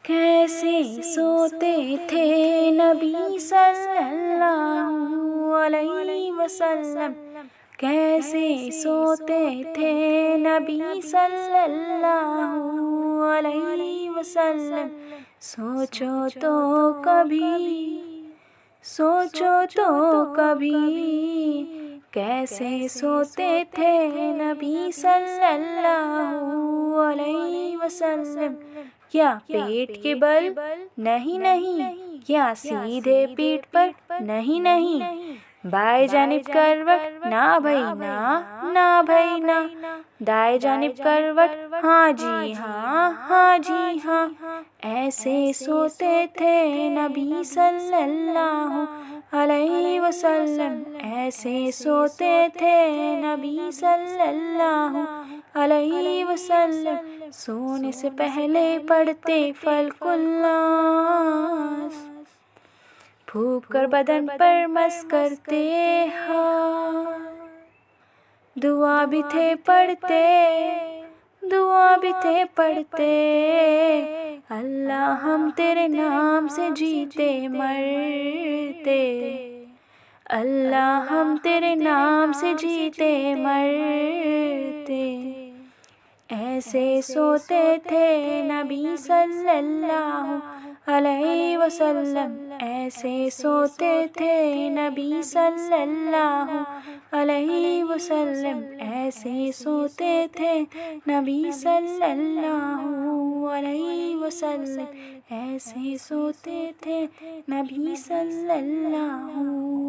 کیسے سوتے تھے نبی صلی اللہ علیہ وسلم، کیسے سوتے تھے نبی صلی اللہ علیہ وسلم، سوچو تو کبھی کیسے سوتے تھے نبی صلی اللہ علیہ وسلم۔ کیا پیٹ کے بل؟ نہیں، کیا سیدھے پیٹ پر؟ نہیں، بائیں جانب کروٹ؟ نہ بھائی نا، دائیں جانب کروٹ؟ ہاں جی ہاں، ایسے سوتے تھے نبی صلی اللہ علیہ وسلم، ایسے سوتے تھے نبی صلی اللہ علیہ وسلم۔ سونے سے پہلے پڑھتے فلق الناس، پھونک کر بدن پر مس کرتے ہاتھ، دعا بھی تھے پڑھتے، اللہ ہم تیرے نام سے جیتے مرتے، اللہ ہم تیرے نام سے جیتے مرتے۔ ایسے سوتے تھے نبی صلی اللہ علیہ وسلم، ایسے سوتے تھے نبی صلی اللہ علیہ وسلم، ایسے سوتے تھے نبی صلی اللہ علیہ وسلم، ایسے سوتے تھے نبی صلی اللہ